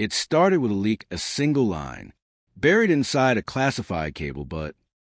It started with a leak, a single line, buried inside a classified cable, but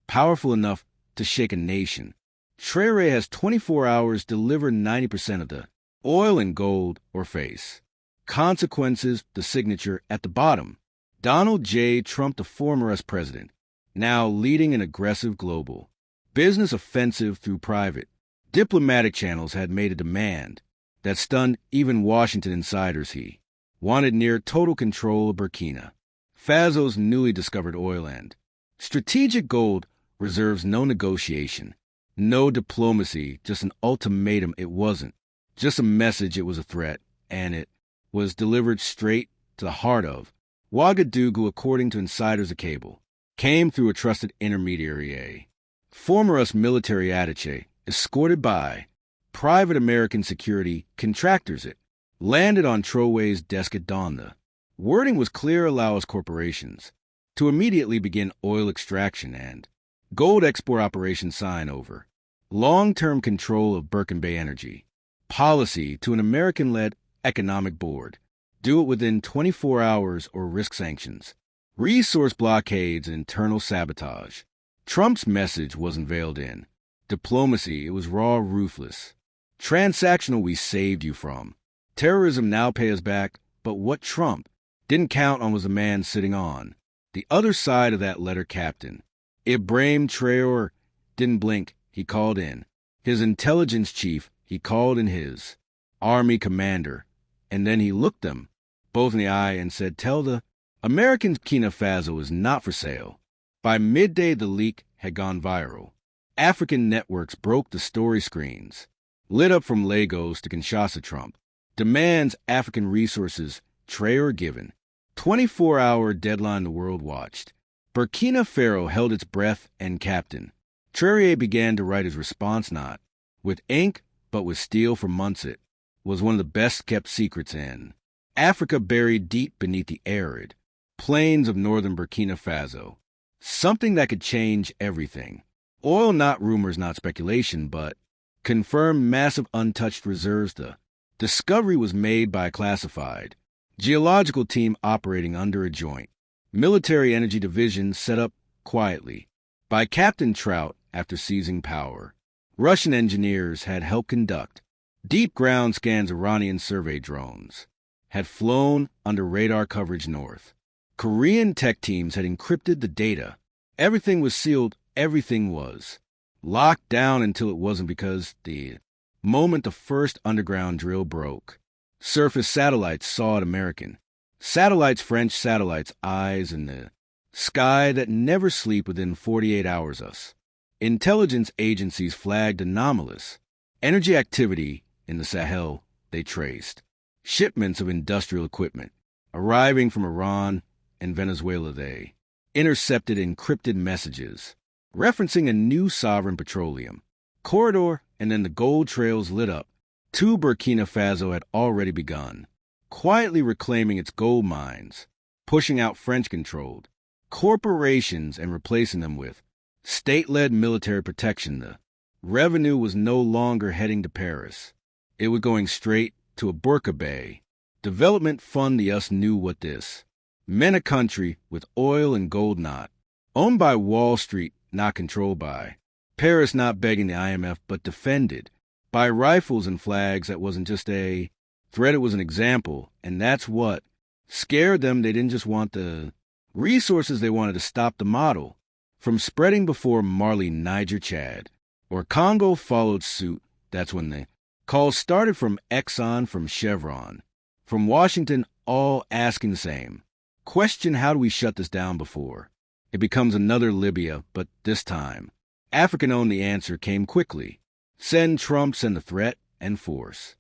powerful enough to shake a nation. Traoré has 24 hours to deliver 90% of the oil and gold or face. Consequences, the signature at the bottom. Donald J. Trump, the former U.S. president, now leading an aggressive global business offensive through private diplomatic channels, had made a demand that stunned even Washington insiders. He wanted near total control of Burkina Faso's newly discovered oil and strategic gold reserves. No negotiation, no diplomacy, just an ultimatum. It wasn't just a message, it was a threat, and it was delivered straight to the heart of Ouagadougou. According to insiders, a cable came through a trusted intermediary, a former U.S. military attaché, escorted by private American security contractors. It landed on Traoré's desk at dawn. The wording was clear: allows corporations to immediately begin oil extraction and gold export operations, sign over long-term control of Burkina Faso energy policy to an American-led economic board. Do it within 24 hours or risk sanctions, resource blockades, and internal sabotage. Trump's message wasn't veiled in diplomacy. It was raw, ruthless, transactional. We saved you from terrorism, now pay us back. But what Trump didn't count on was a man sitting on the other side of that letter, Captain Ibrahim Traoré. Didn't blink. He called in his intelligence chief. He called in his army commander. And then he looked them both in the eye and said, tell the Americans Burkina Faso is not for sale. By midday, the leak had gone viral. African networks broke the story screens, lit up from Lagos to Kinshasa. Trump demands African resources. Traoré given 24-hour deadline. The world watched. Burkina Faso held its breath, and Captain Traoré began to write his response, not with ink, but with steel. For months it was one of the best-kept secrets in Africa, buried deep beneath the arid plains of northern Burkina Faso. Something that could change everything. Oil, not rumors, not speculation, but confirmed massive untouched reserves. The discovery was made by a classified geological team operating under a joint military energy division set up quietly by Captain Trout after seizing power. Russian engineers had helped conduct deep ground scans. Iranian survey drones had flown under radar coverage north. Korean tech teams had encrypted the data. Everything was sealed. Everything was locked down until it wasn't, because the moment the first underground drill broke, surface satellites saw it. American satellites, French satellites, eyes in the sky that never sleep. Within 48 hours, us intelligence agencies flagged anomalous energy activity in the Sahel. They traced shipments of industrial equipment arriving from Iran and Venezuela. They intercepted encrypted messages referencing a new sovereign petroleum corridor, and then the gold trails lit up. Burkina Faso had already begun quietly reclaiming its gold mines, pushing out French-controlled corporations and replacing them with state-led military protection. The revenue was no longer heading to Paris. It was going straight to a Burkina Faso development fund. The US knew what this meant: a country with oil and gold not owned by Wall Street, not controlled by Paris, not begging the IMF, but defended by rifles and flags. That wasn't just a threat, it was an example. And that's what scared them. They didn't just want the resources, they wanted to stop the model from spreading before Mali, Niger, Chad, or Congo followed suit. That's when the calls started from Exxon, from Chevron, from Washington, all asking the same question: how do we shut this down before it becomes another Libya? But this time, African-owned. The answer came quickly. Send Trump, send the threat and force.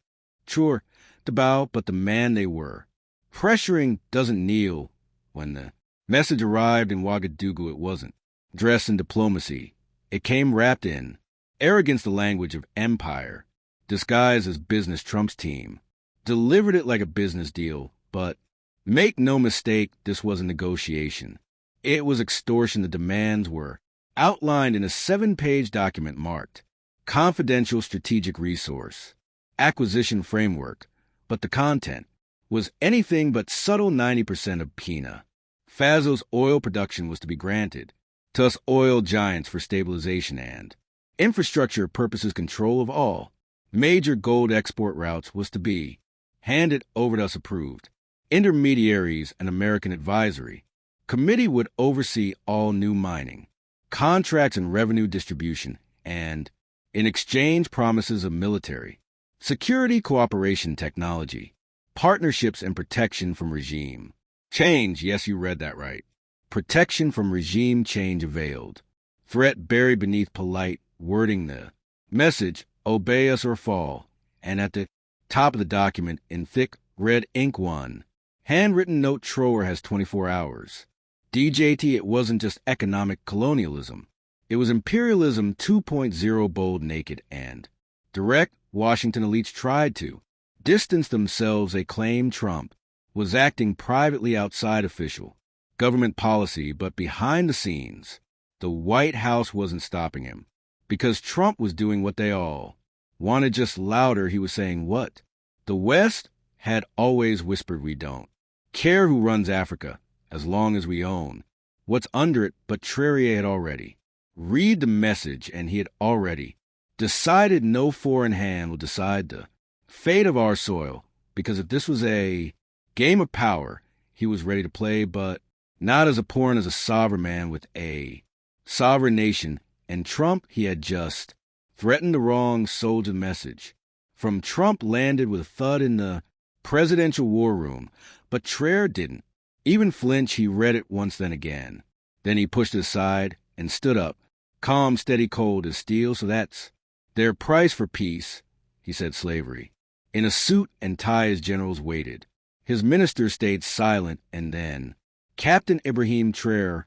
Sure, to bow, but the man they were pressuring doesn't kneel. When the message arrived in Ouagadougou, it wasn't dressed in diplomacy. It came wrapped in arrogance, the language of empire, disguised as business. Trump's team delivered it like a business deal, but make no mistake, this was a negotiation. It was extortion. The demands were outlined in a 7-page document marked Confidential Strategic Resource Acquisition Framework, but the content was anything but subtle 90% of Burkina Faso's oil production was to be granted to us oil giants for stabilization and infrastructure purposes. Control of all major gold export routes was to be handed over to us approved intermediaries. An American advisory committee would oversee all new mining contracts and revenue distribution, and in exchange promises of military security cooperation, technology partnerships, and protection from regime change. Yes, you read that right. Protection from regime change. Availed threat buried beneath polite wording. The message, obey us or fall, and at the top of the document in thick red ink, one handwritten note: Traoré has 24 hours. DJT. It wasn't just economic colonialism. It was imperialism 2.0, bold, naked, and direct. Washington elites tried to distance themselves. They claimed Trump was acting privately outside official government policy, but behind the scenes, the White House wasn't stopping him because Trump was doing what they all wanted, just louder. He was saying what the West had always whispered: we don't care who runs Africa as long as we own what's under it. But Traoré had already read the message, and he had already decided no foreign hand will decide the fate of our soil, because if this was a game of power, he was ready to play, but not as abhorrent as a sovereign man with a sovereign nation. And Trump, he had just threatened the wrong soldier. Message from Trump landed with a thud in the presidential war room, but Traoré didn't even flinch. He read it once, then again. Then he pushed it aside and stood up, calm, steady, cold as steel. So that's their price for peace, he said. Slavery. In a suit and tie, his generals waited. His ministers stayed silent, and then Captain Ibrahim Traoré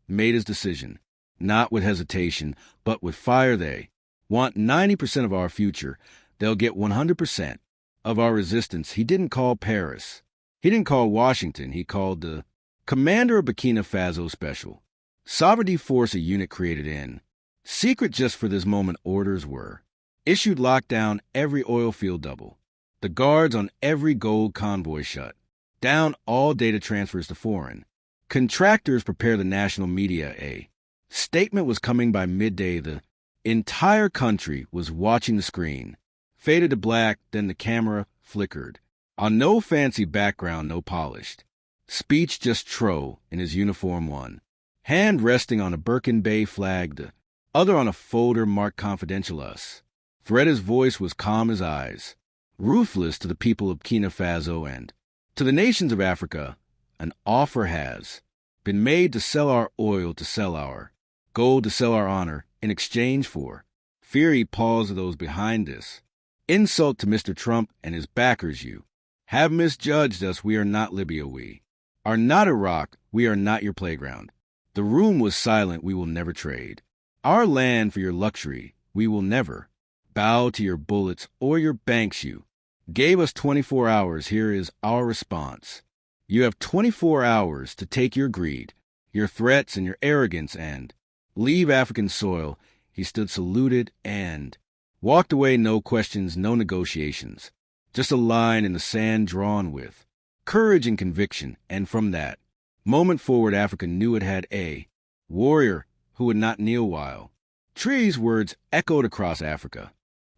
made his decision, not with hesitation, but with fire. They want 90% of our future. They'll get 100% of our resistance. He didn't call Paris. He didn't call Washington. He called the commander of Burkina Faso Special Sovereignty Force, a unit created in secret just for this moment. Orders were issued: lock down every oil field, double the guards on every gold convoy, shut down all data transfers to foreign contractors, prepare the national media. A statement was coming by midday. The entire country was watching. The screen faded to black, then the camera flickered on no fancy background, no polished speech, just Tro in his uniform, one hand resting on a Birkin Bay flag, the other on a folder marked confidential. Us. Freda's voice was calm as eyes, ruthless. To the people of Burkina Faso and to the nations of Africa, an offer has been made to sell our oil, to sell our gold, to sell our honor in exchange for fear. He paused. Those behind this insult to Mr. Trump and his backers: you have misjudged us. We are not Libya. We are not Iraq. We are not your playground. The room was silent. We will never trade our land for your luxury. We will never bow to your bullets or your banks. You gave us 24 hours. Here is our response. You have 24 hours to take your greed, your threats, and your arrogance and leave African soil. He stood, saluted, and walked away. No questions, no negotiations. Just a line in the sand drawn with courage and conviction. And from that moment forward, Africa knew it had a warrior who would not kneel while Tree's words echoed across Africa.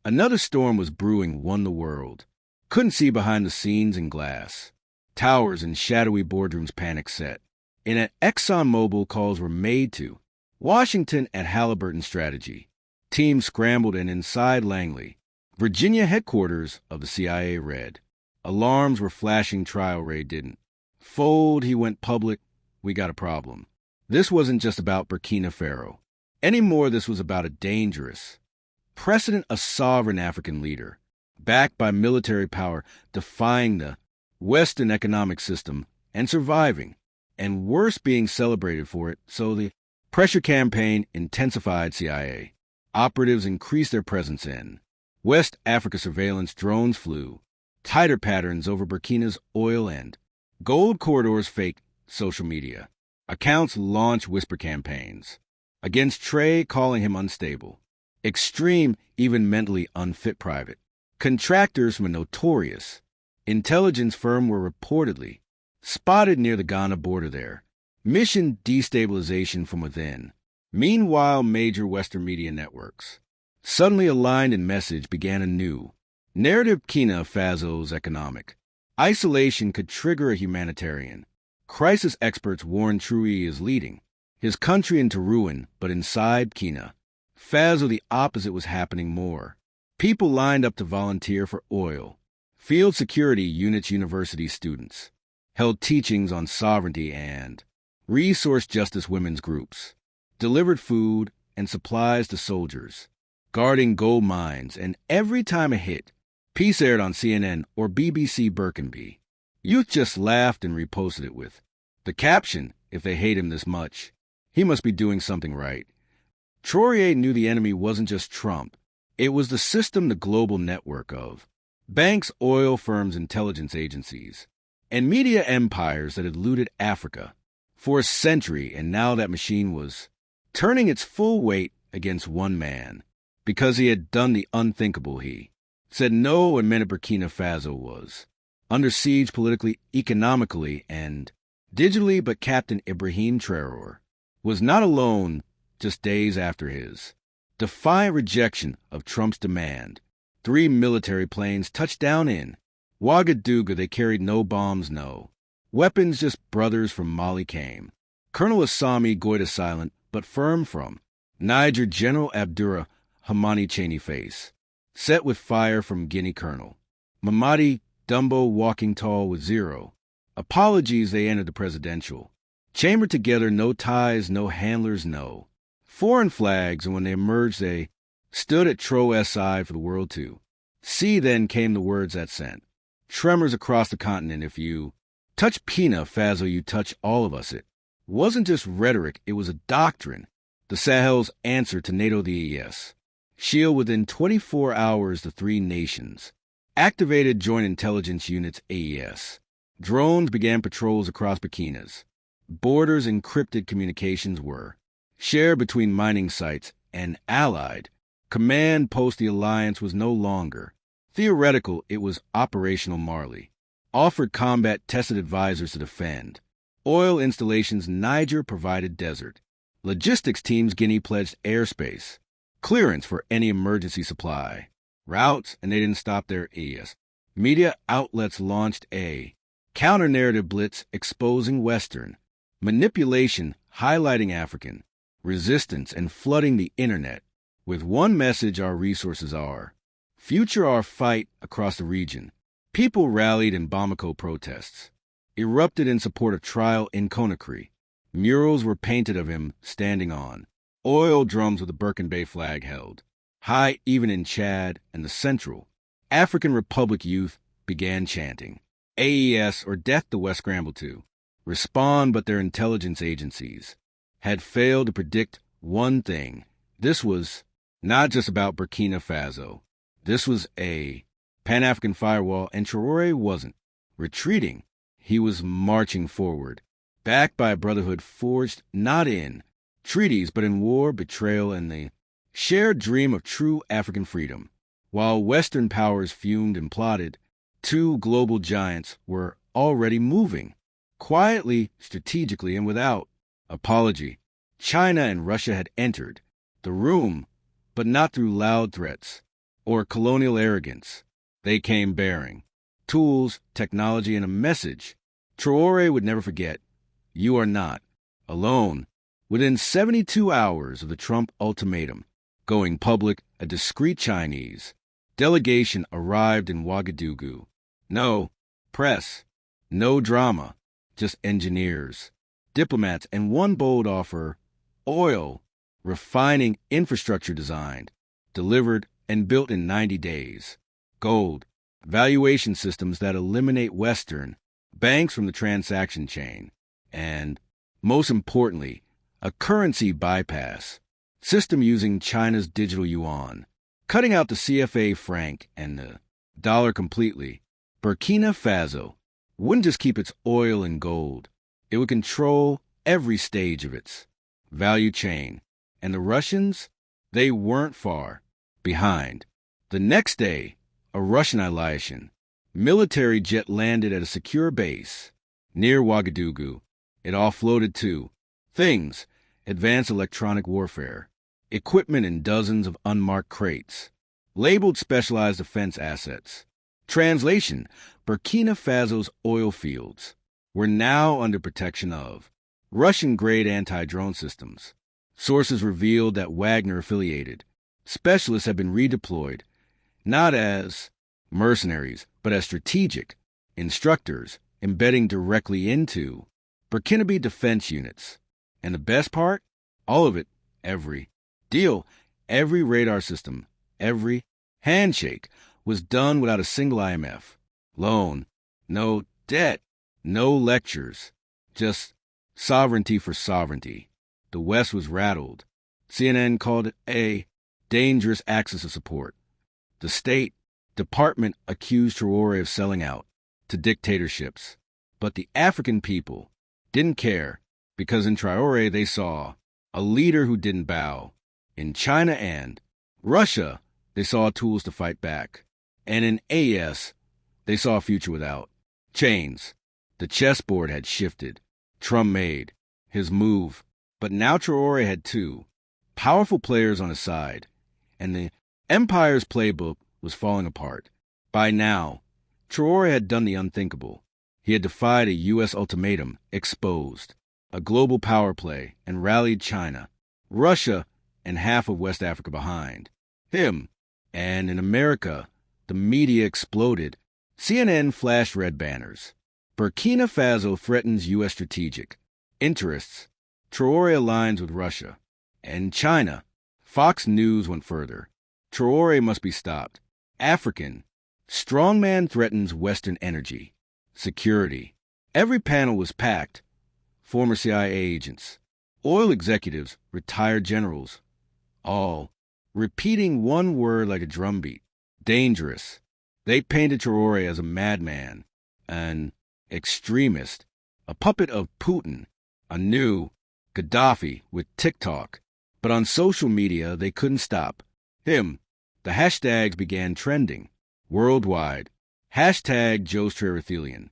Another storm was brewing, one the world couldn't see behind the scenes in glass towers and shadowy boardrooms. Panic set in. At ExxonMobil, calls were made to Washington at Halliburton strategy. Teams scrambled, and inside Langley, Virginia headquarters of the CIA, read alarms were flashing. Traoré didn't fold. He went public. We got a problem. This wasn't just about Burkina Faso anymore. This was about a dangerous precedent, a sovereign African leader, backed by military power, defying the Western economic system and surviving, and worse, being celebrated for it. So the pressure campaign intensified. CIA operatives increased their presence in West Africa. Surveillance drones flew tighter patterns over Burkina's oil and gold corridors. Fake social media accounts launched whisper campaigns against Traoré, calling him unstable, extreme, even mentally unfit. Private contractors from a notorious Intelligence firms were reportedly spotted near the Ghana border there. Mission destabilization from within. Meanwhile, major Western media networks, suddenly aligned in message, began anew. Narrative Burkina Faso's economic isolation could trigger a humanitarian crisis. Experts warn Traoré is leading his country into ruin, but inside Burkina Faso the opposite was happening more. People lined up to volunteer for oil. Field security units, university students held teachings on sovereignty and resource justice. Women's groups delivered food and supplies to soldiers guarding gold mines, and every time a hit piece aired on CNN or BBC Burkina, youth just laughed and reposted it with the caption, "If they hate him this much, he must be doing something right." Traoré knew the enemy wasn't just Trump. It was the system, the global network of banks, oil firms, intelligence agencies, and media empires that had looted Africa for a century, and now that machine was turning its full weight against one man because he had done the unthinkable. He said no and meant Burkina Faso was under siege politically, economically, and digitally, but Captain Ibrahim Traoré was not alone. Just days after his defiant rejection of Trump's demand, 3 military planes touched down in Ouagadougou. They carried no bombs, no weapons, just brothers from Mali came. Colonel Assami Goïta, silent but firm, from Niger. General Abdurrahmani Chani, face set with fire, from Guinea. Colonel Mamadi Dumbo, walking tall with zero apologies. They entered the presidential chamber together, no ties, no handlers, no foreign flags, and when they emerged, they stood at Traoré's side for the world to see. Then came the words that sent tremors across the continent. "If you touch Burkina Faso, you touch all of us." It wasn't just rhetoric, it was a doctrine. The Sahel's answer to NATO, the AES shield. Within 24 hours, the 3 nations activated joint intelligence units, AES. Drones began patrols across Burkina's borders. Encrypted communications were shared between mining sites and allied command posts. The alliance was no longer theoretical, it was operational. Mali offered combat-tested advisors to defend oil installations. Niger provided desert logistics teams. Guinea pledged airspace clearance for any emergency supply routes, and they didn't stop there. AES media outlets launched a counter-narrative blitz exposing Western manipulation, highlighting African resistance, and flooding the internet with one message: our resources are future. Our fight across the region. People rallied in Bamako. Protests erupted in support of trial in Conakry. Murals were painted of him standing on oil drums with the Burkina flag held high. Even in Chad and the Central African Republic, youth began chanting AES or death. The West scrambled to respond, but their intelligence agencies had failed to predict one thing. This was not just about Burkina Faso. This was a Pan-African firewall, and Traoré wasn't retreating. He was marching forward, backed by a brotherhood forged not in treaties but in war, betrayal, and the shared dream of true African freedom. While Western powers fumed and plotted, 2 global giants were already moving, quietly, strategically, and without apology. China and Russia had entered the room, but not through loud threats or colonial arrogance. They came bearing tools, technology, and a message Traoré would never forget: you are not alone. Within 72 hours of the Trump ultimatum going public, a discreet Chinese delegation arrived in Ouagadougou. No press, no drama, just engineers, diplomats, and one bold offer: oil refining infrastructure designed, delivered, and built in 90 days. Gold valuation systems that eliminate Western banks from the transaction chain. And, most importantly, a currency bypass system using China's digital yuan, cutting out the CFA franc and the dollar completely. Burkina Faso wouldn't just keep its oil and gold. It would control every stage of its value chain. And the Russians, they weren't far behind. The next day, a Russian alliation Military jet landed at a secure base near Ouagadougou. It offloaded two things: advanced electronic warfare, equipment in dozens of unmarked crates, labeled specialized defense assets. Translation: Burkina Faso's oil fields were now under protection of Russian-grade anti-drone systems. Sources revealed that Wagner-affiliated specialists had been redeployed, not as mercenaries, but as strategic instructors, embedding directly into Burkinabe defense units. And the best part? All of it, every deal, every radar system, every handshake was done without a single IMF loan, no debt, no lectures, just sovereignty for sovereignty. The West was rattled. CNN called it a dangerous axis of support. The State Department accused Traoré of selling out to dictatorships. But the African people didn't care, because in Traoré they saw a leader who didn't bow. In China and Russia, they saw tools to fight back. And in AES, they saw a future without chains. The chessboard had shifted. Trump made his move. But now Traoré had two powerful players on his side, and the empire's playbook was falling apart. By now, Traoré had done the unthinkable. He had defied a U.S. ultimatum, exposed a global power play, and rallied China, Russia, and half of West Africa behind him. And in America, the media exploded. CNN flashed red banners. Burkina Faso threatens U.S. strategic interests. Traoré aligns with Russia. And China. Fox News went further. Traoré must be stopped. African. Strongman threatens Western energy. Security. Every panel was packed. Former CIA agents, oil executives, retired generals, all repeating one word like a drumbeat: dangerous. They painted Traoré as a madman, an extremist, a puppet of Putin, a new Gaddafi with TikTok. But on social media, they couldn't stop him. The hashtags began trending worldwide. Hashtag Joe's Traoré.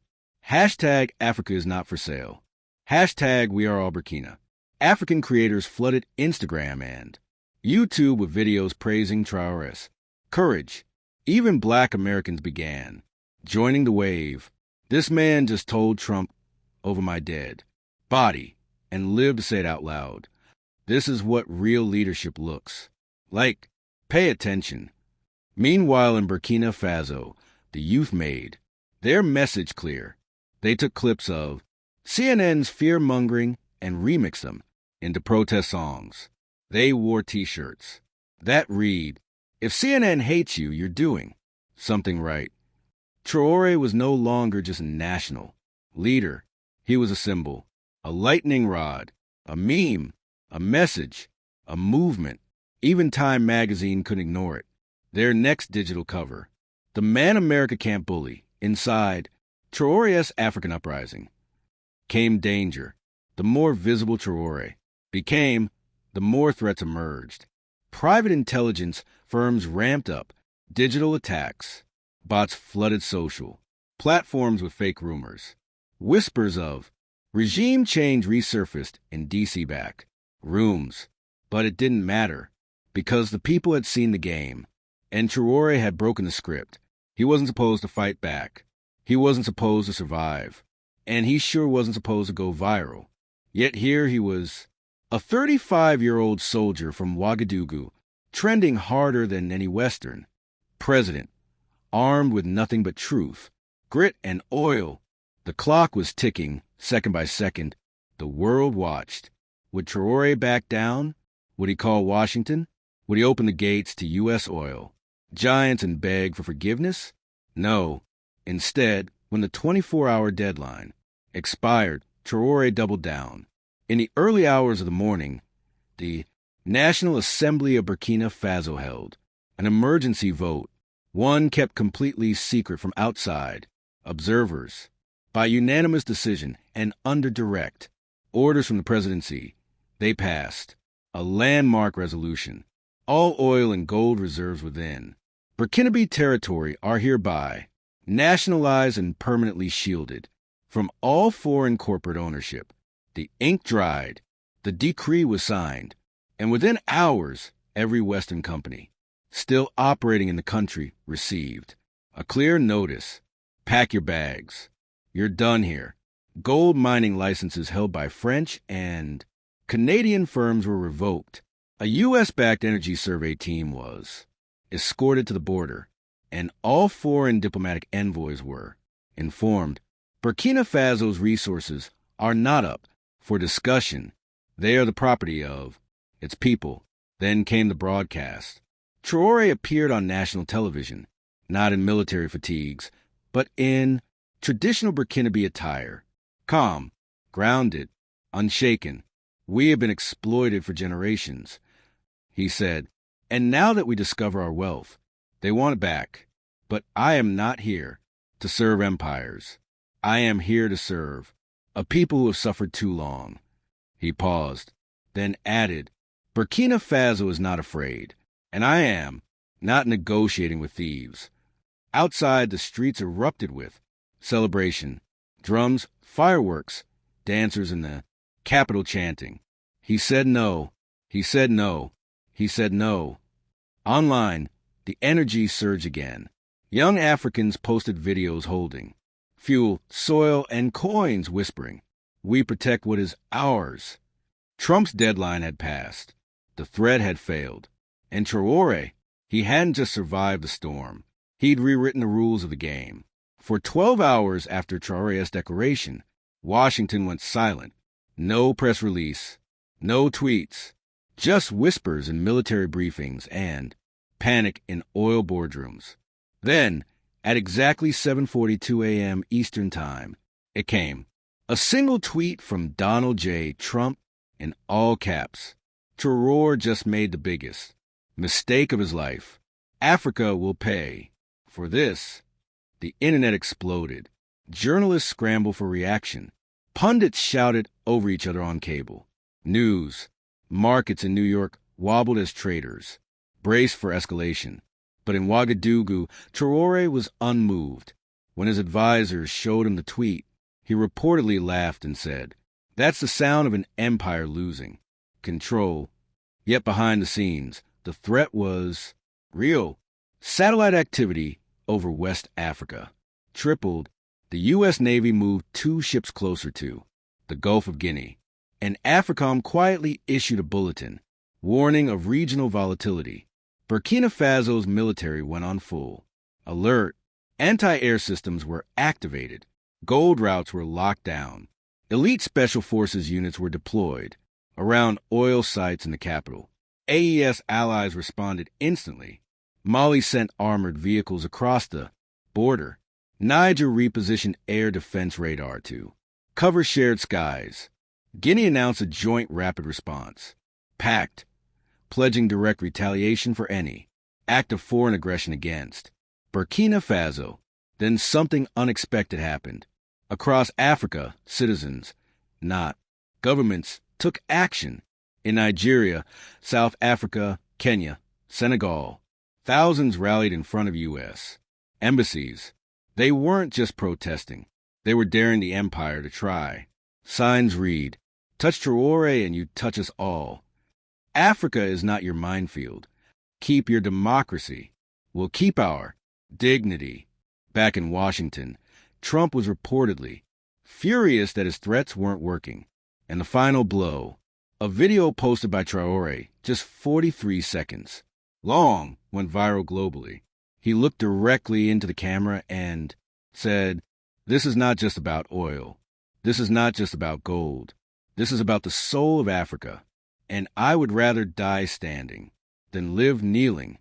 Hashtag Africa is not for sale. Hashtag We Are All Burkina. African creators flooded Instagram and YouTube with videos praising Traoré's courage. Even Black Americans began joining the wave. This man just told Trump over my dead body and lived to say it out loud. This is what real leadership looks like. Pay attention. Meanwhile, in Burkina Faso, the youth made their message clear. They took clips of CNN's fear-mongering and remixed them into protest songs. They wore T-shirts that read, "If CNN hates you, you're doing something right." Traoré was no longer just a national leader. He was a symbol, a lightning rod, a meme, a message, a movement. Even Time magazine couldn't ignore it. Their next digital cover, "The Man America Can't Bully." Inside, Traoré's African uprising. Came danger. The more visible Traoré became, the more threats emerged. Private intelligence firms ramped up digital attacks. Bots flooded social platforms with fake rumors. Whispers of regime change resurfaced in D.C. back rooms. But it didn't matter, because the people had seen the game, and Traoré had broken the script. He wasn't supposed to fight back. He wasn't supposed to survive. And he sure wasn't supposed to go viral. Yet here he was, a 35-year-old soldier from Ouagadougou, trending harder than any Western president, armed with nothing but truth, grit, and oil. The clock was ticking, second by second. The world watched. Would Traoré back down? Would he call Washington? Would he open the gates to U.S. oil giants and beg for forgiveness? No. Instead, when the 24-hour deadline expired, Traoré doubled down. In the early hours of the morning, the National Assembly of Burkina Faso held an emergency vote, one kept completely secret from outside observers. By unanimous decision and under direct orders from the presidency, they passed a landmark resolution. All oil and gold reserves within Burkinabe territory are hereby nationalized and permanently shielded from all foreign corporate ownership. The ink dried, the decree was signed, and within hours, every Western company still operating in the country received a clear notice: pack your bags. You're done here. Gold mining licenses held by French and Canadian firms were revoked. A U.S.-backed energy survey team was escorted to the border, and all foreign diplomatic envoys were informed Burkina Faso's resources are not up for discussion. They are the property of its people. Then came the broadcast. Traoré appeared on national television, not in military fatigues, but in traditional Burkinabe attire. Calm, grounded, unshaken. We have been exploited for generations, he said, and now that we discover our wealth, they want it back. But I am not here to serve empires. I am here to serve a people who have suffered too long. He paused, then added, Burkina Faso is not afraid, and I am not negotiating with thieves. Outside, the streets erupted with celebration, drums, fireworks, dancers in the capital chanting. He said no, he said no, he said no. Online, the energy surged again. Young Africans posted videos holding fuel, soil, and coins, whispering, "We protect what is ours." Trump's deadline had passed. The threat had failed. And Traoré, he hadn't just survived the storm. He'd rewritten the rules of the game. For 12 hours after Traoré's declaration, Washington went silent. No press release, no tweets, just whispers in military briefings and panic in oil boardrooms. Then, at exactly 7:42 a.m. Eastern Time, it came. A single tweet from Donald J. Trump in all caps. Traoré just made the biggest mistake of his life. Africa will pay for this. The internet exploded. Journalists scrambled for reaction. Pundits shouted over each other on cable. News. Markets in New York wobbled as traders braced for escalation. But in Ouagadougou, Traoré was unmoved. When his advisors showed him the tweet, he reportedly laughed and said, "That's the sound of an empire losing control." Yet behind the scenes, the threat was real. Satellite activity over West Africa tripled. The U.S. Navy moved 2 ships closer to the Gulf of Guinea, and AFRICOM quietly issued a bulletin warning of regional volatility. Burkina Faso's military went on full alert. Anti-air systems were activated. Gold routes were locked down. Elite Special Forces units were deployed around oil sites in the capital. AES allies responded instantly. Mali sent armored vehicles across the border. Niger repositioned air defense radar to cover shared skies. Guinea announced a joint rapid response pact, pledging direct retaliation for any act of foreign aggression against Burkina Faso. Then something unexpected happened. Across Africa, citizens, not governments, took action. In Nigeria, South Africa, Kenya, Senegal, thousands rallied in front of U.S. embassies. They weren't just protesting. They were daring the empire to try. Signs read, "Touch Traoré and you touch us all." Africa is not your minefield. Keep your democracy. We'll keep our dignity. Back in Washington, Trump was reportedly furious that his threats weren't working. And the final blow, a video posted by Traoré, just 43 seconds long, went viral globally. He looked directly into the camera and said, "This is not just about oil. This is not just about gold. This is about the soul of Africa. And I would rather die standing than live kneeling."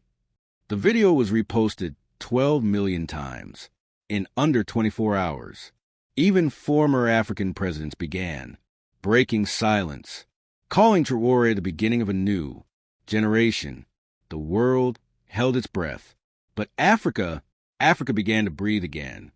The video was reposted 12 million times in under 24 hours. Even former African presidents began breaking silence, calling Traoré the beginning of a new generation. The world held its breath. But Africa began to breathe again.